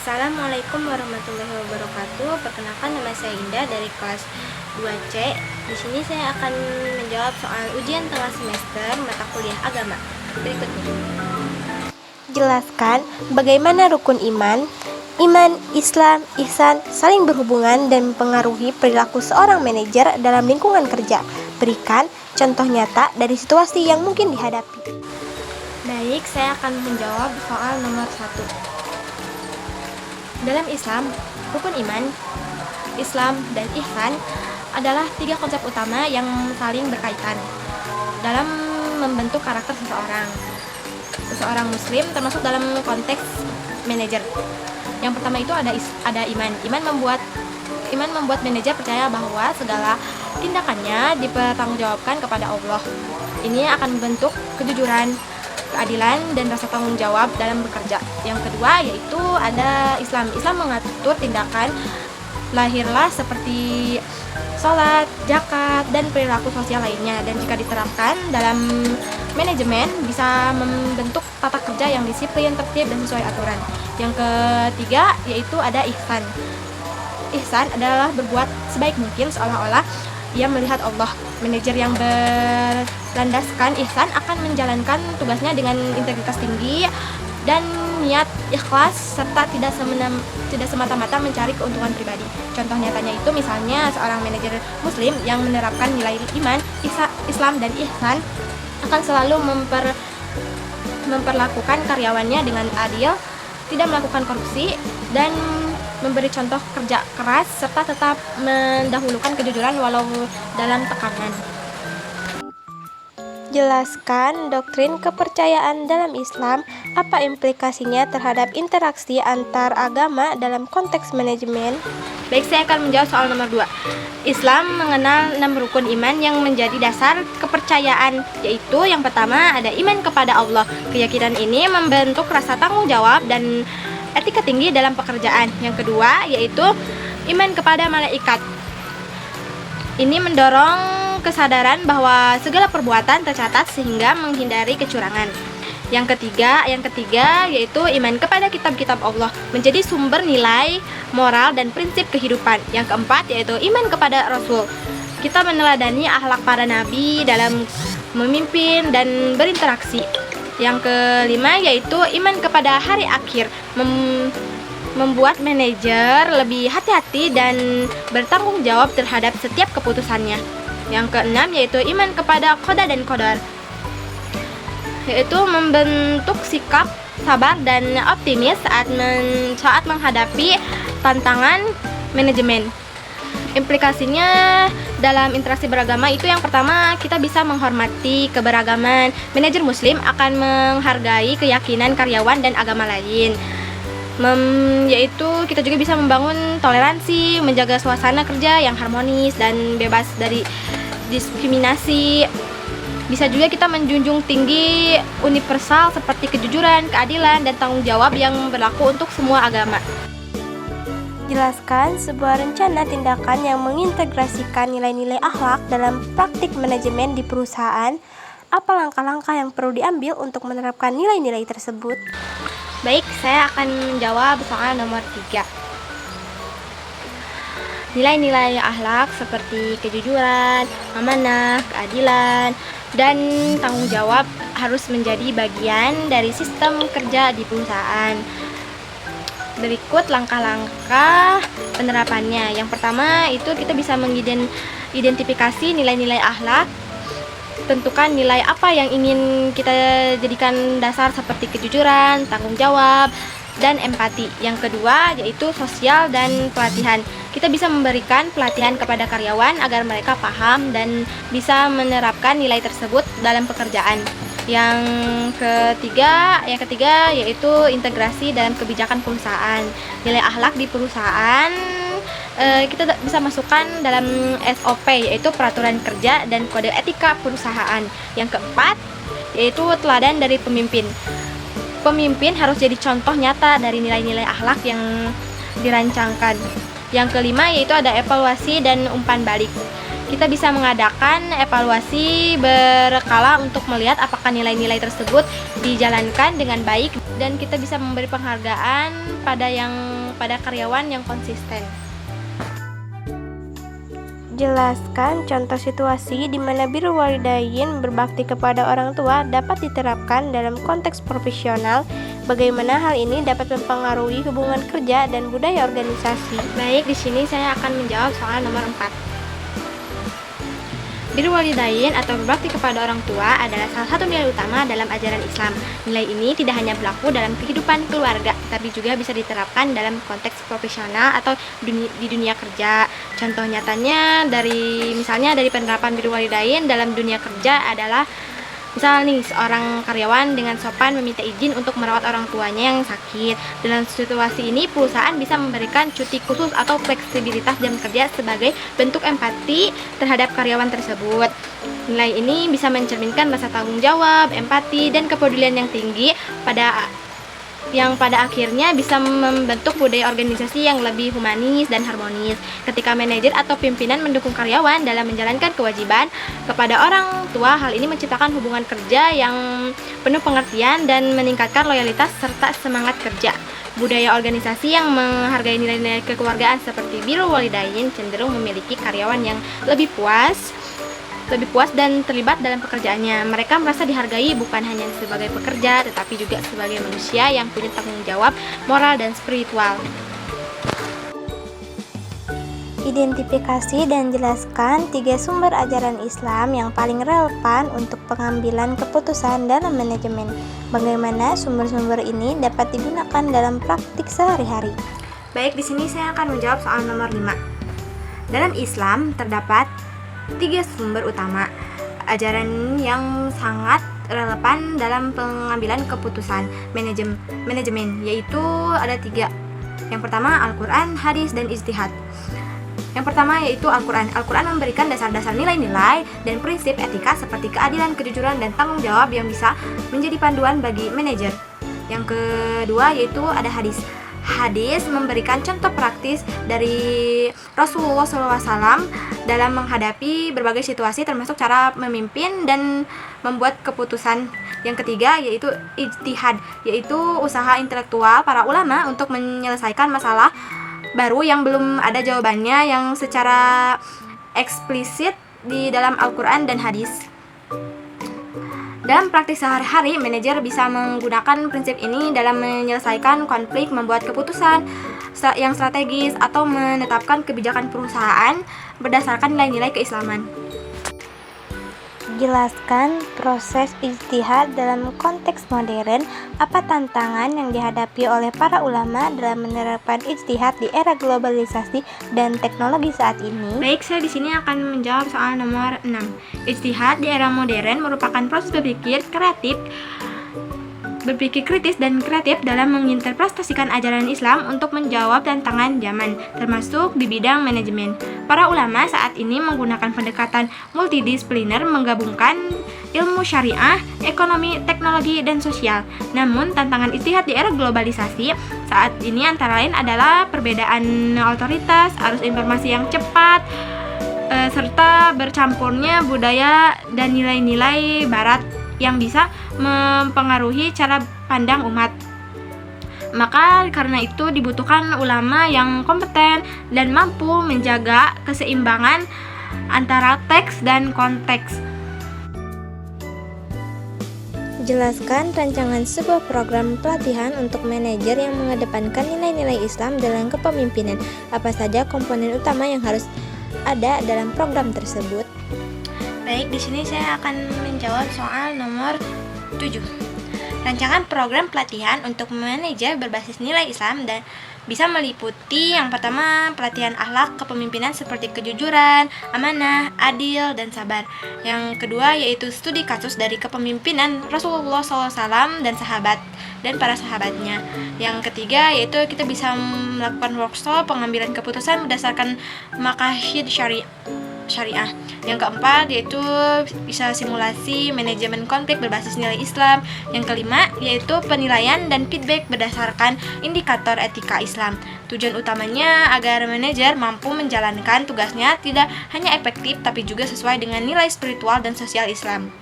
Assalamualaikum warahmatullahi wabarakatuh. Perkenalkan, nama saya Indah dari kelas 2C. Di sini saya akan menjawab soal ujian tengah semester mata kuliah agama. Berikutnya. Jelaskan bagaimana rukun iman, Islam, ihsan saling berhubungan dan mempengaruhi perilaku seorang manajer dalam lingkungan kerja. Berikan contoh nyata dari situasi yang mungkin dihadapi. Baik, saya akan menjawab soal nomor 1. Dalam Islam, rukun iman, Islam, dan ihsan adalah 3 konsep utama yang saling berkaitan dalam membentuk karakter seseorang muslim, termasuk dalam konteks manajer. Yang pertama itu ada iman. Iman membuat manajer percaya bahwa segala tindakannya dipertanggungjawabkan kepada Allah. Ini akan membentuk kejujuran, keadilan, dan rasa tanggung jawab dalam bekerja. Yang kedua yaitu ada Islam. Islam mengatur tindakan lahirlah seperti sholat, zakat, dan perilaku sosial lainnya. Dan jika diterapkan dalam manajemen bisa membentuk tata kerja yang disiplin, tertib, dan sesuai aturan. Yang ketiga yaitu ada ihsan. Ihsan adalah berbuat sebaik mungkin seolah-olah ia melihat Allah. Manajer yang berlandaskan ihsan akan menjalankan tugasnya dengan integritas tinggi dan niat ikhlas serta tidak semata-mata mencari keuntungan pribadi. Contoh nyatanya itu misalnya seorang manajer muslim yang menerapkan nilai iman, Islam, dan ihsan akan selalu memperlakukan karyawannya dengan adil, tidak melakukan korupsi, dan memberi contoh kerja keras serta tetap mendahulukan kejujuran walau dalam tekanan. Jelaskan doktrin kepercayaan dalam Islam, apa implikasinya terhadap interaksi antar agama dalam konteks manajemen. Baik, saya akan menjawab soal nomor 2. Islam mengenal 6 rukun iman yang menjadi dasar kepercayaan, yaitu yang pertama ada iman kepada Allah. Keyakinan ini membentuk rasa tanggung jawab dan etika tinggi dalam pekerjaan. Yang kedua yaitu iman kepada malaikat. Ini mendorong kesadaran bahwa segala perbuatan tercatat sehingga menghindari kecurangan. Yang ketiga yaitu iman kepada kitab-kitab Allah, menjadi sumber nilai, moral, dan prinsip kehidupan. Yang keempat yaitu iman kepada Rasul. Kita meneladani akhlak para nabi dalam memimpin dan berinteraksi. Yang kelima yaitu iman kepada hari akhir, membuat manajer lebih hati-hati dan bertanggung jawab terhadap setiap keputusannya. Yang keenam yaitu iman kepada qada dan qadar, yaitu membentuk sikap sabar dan optimis saat menghadapi tantangan manajemen. Implikasinya dalam interaksi beragama itu yang pertama, kita bisa menghormati keberagaman. Manajer muslim akan menghargai keyakinan karyawan dan agama lain. Yaitu kita juga bisa membangun toleransi, menjaga suasana kerja yang harmonis dan bebas dari diskriminasi. Bisa juga kita menjunjung tinggi universal seperti kejujuran, keadilan, dan tanggung jawab yang berlaku untuk semua agama. Jelaskan sebuah rencana tindakan yang mengintegrasikan nilai-nilai akhlak dalam praktik manajemen di perusahaan. Apa langkah-langkah yang perlu diambil untuk menerapkan nilai-nilai tersebut? Baik, saya akan menjawab soal nomor 3. Nilai-nilai akhlak seperti kejujuran, amanah, keadilan, dan tanggung jawab harus menjadi bagian dari sistem kerja di perusahaan. Berikut langkah-langkah penerapannya. Yang pertama itu kita bisa mengidentifikasi nilai-nilai akhlak. Tentukan nilai apa yang ingin kita jadikan dasar seperti kejujuran, tanggung jawab, dan empati. Yang kedua yaitu sosial dan pelatihan. Kita bisa memberikan pelatihan kepada karyawan agar mereka paham dan bisa menerapkan nilai tersebut dalam pekerjaan. Yang ketiga yaitu integrasi dalam kebijakan perusahaan. Nilai akhlak di perusahaan kita bisa masukkan dalam SOP, yaitu peraturan kerja dan kode etika perusahaan. Yang keempat yaitu teladan dari pemimpin. Pemimpin harus jadi contoh nyata dari nilai-nilai akhlak yang dirancangkan. Yang kelima yaitu ada evaluasi dan umpan balik. Kita bisa mengadakan evaluasi berkala untuk melihat apakah nilai-nilai tersebut dijalankan dengan baik, dan kita bisa memberi penghargaan pada karyawan yang konsisten. Jelaskan contoh situasi di mana birrul walidain berbakti kepada orang tua dapat diterapkan dalam konteks profesional. Bagaimana hal ini dapat mempengaruhi hubungan kerja dan budaya organisasi? Baik, di sini saya akan menjawab soal nomor 4. Birrul walidain atau berbakti kepada orang tua adalah salah satu nilai utama dalam ajaran Islam. Nilai ini tidak hanya berlaku dalam kehidupan keluarga, tapi juga bisa diterapkan dalam konteks profesional atau di dunia kerja. Contoh nyatanya misalnya dari penerapan birrul walidain dalam dunia kerja adalah misal nih, seorang karyawan dengan sopan meminta izin untuk merawat orang tuanya yang sakit. Dalam situasi ini, perusahaan bisa memberikan cuti khusus atau fleksibilitas jam kerja sebagai bentuk empati terhadap karyawan tersebut. Nilai ini bisa mencerminkan rasa tanggung jawab, empati, dan kepedulian yang tinggi yang pada akhirnya bisa membentuk budaya organisasi yang lebih humanis dan harmonis. Ketika manajer atau pimpinan mendukung karyawan dalam menjalankan kewajiban kepada orang tua, hal ini menciptakan hubungan kerja yang penuh pengertian dan meningkatkan loyalitas serta semangat kerja. Budaya organisasi yang menghargai nilai-nilai kekeluargaan seperti birrul walidain cenderung memiliki karyawan yang lebih puas dan terlibat dalam pekerjaannya. Mereka merasa dihargai bukan hanya sebagai pekerja, tetapi juga sebagai manusia yang punya tanggung jawab moral dan spiritual. Identifikasi dan jelaskan 3 sumber ajaran Islam yang paling relevan untuk pengambilan keputusan dalam manajemen. Bagaimana sumber-sumber ini dapat digunakan dalam praktik sehari-hari? Baik, di sini saya akan menjawab soal nomor 5. Dalam Islam terdapat 3 sumber utama ajaran yang sangat relevan dalam pengambilan keputusan manajemen, yaitu ada 3. Yang pertama Al-Quran, hadis, dan ijtihad. Yang pertama yaitu Al-Quran. Al-Quran memberikan dasar-dasar nilai-nilai dan prinsip etika seperti keadilan, kejujuran, dan tanggung jawab yang bisa menjadi panduan bagi manajer. Yang kedua yaitu ada hadis. Hadis memberikan contoh praktis dari Rasulullah SAW dalam menghadapi berbagai situasi, termasuk cara memimpin dan membuat keputusan. Yang ketiga yaitu ijtihad, yaitu usaha intelektual para ulama untuk menyelesaikan masalah baru yang belum ada jawabannya yang secara eksplisit di dalam Al-Quran dan hadis. Dalam praktik sehari-hari, manajer bisa menggunakan prinsip ini dalam menyelesaikan konflik, membuat keputusan yang strategis, atau menetapkan kebijakan perusahaan berdasarkan nilai-nilai keislaman. Jelaskan proses ijtihad dalam konteks modern. Apa tantangan yang dihadapi oleh para ulama dalam menerapkan ijtihad di era globalisasi dan teknologi saat ini? Baik, saya di sini akan menjawab soal nomor 6. Ijtihad di era modern merupakan proses berpikir kritis dan kreatif dalam menginterpretasikan ajaran Islam untuk menjawab tantangan zaman, termasuk di bidang manajemen. Para ulama saat ini menggunakan pendekatan multidisipliner menggabungkan ilmu syariah, ekonomi, teknologi, dan sosial. Namun, tantangan ijtihad di era globalisasi saat ini antara lain adalah perbedaan otoritas, arus informasi yang cepat, serta bercampurnya budaya dan nilai-nilai barat yang bisa mempengaruhi cara pandang umat. Maka karena itu dibutuhkan ulama yang kompeten dan mampu menjaga keseimbangan antara teks dan konteks. Jelaskan rancangan sebuah program pelatihan untuk manajer yang mengedepankan nilai-nilai Islam dalam kepemimpinan. Apa saja komponen utama yang harus ada dalam program tersebut? Baik, di sini saya akan menjawab soal nomor 7. Rancangan program pelatihan untuk manajer berbasis nilai Islam dan bisa meliputi yang pertama pelatihan akhlak kepemimpinan seperti kejujuran, amanah, adil, dan sabar. Yang kedua yaitu studi kasus dari kepemimpinan Rasulullah SAW dan para sahabatnya. Yang ketiga yaitu kita bisa melakukan workshop pengambilan keputusan berdasarkan maqasid syariah syariah. Yang keempat yaitu bisa simulasi manajemen konflik berbasis nilai Islam. Yang kelima yaitu penilaian dan feedback berdasarkan indikator etika Islam. Tujuan utamanya agar manajer mampu menjalankan tugasnya tidak hanya efektif tapi juga sesuai dengan nilai spiritual dan sosial Islam.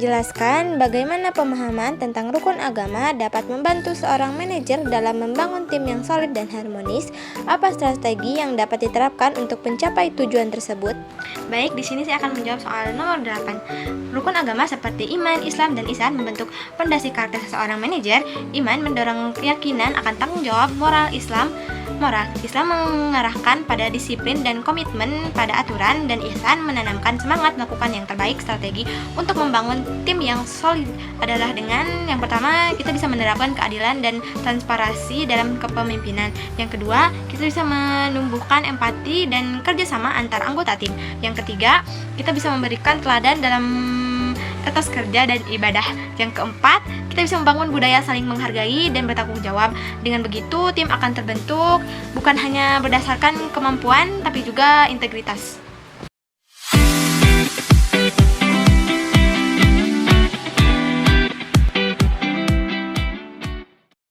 Jelaskan bagaimana pemahaman tentang rukun agama dapat membantu seorang manajer dalam membangun tim yang solid dan harmonis. Apa strategi yang dapat diterapkan untuk mencapai tujuan tersebut? Baik, di sini saya akan menjawab soal nomor 8. Rukun agama seperti iman, Islam, dan ihsan membentuk fondasi karakter seseorang manajer. Iman mendorong keyakinan akan tanggung jawab moral Islam mengarahkan pada disiplin dan komitmen pada aturan, dan ihsan menanamkan semangat melakukan yang terbaik. Strategi untuk membangun tim yang solid adalah dengan yang pertama, kita bisa menerapkan keadilan dan transparansi dalam kepemimpinan. Yang kedua, kita bisa menumbuhkan empati dan kerjasama antar anggota tim. Yang ketiga, kita bisa memberikan teladan dalam etos kerja dan ibadah. Yang keempat, kita bisa membangun budaya saling menghargai dan bertanggung jawab. Dengan begitu, tim akan terbentuk bukan hanya berdasarkan kemampuan tapi juga integritas.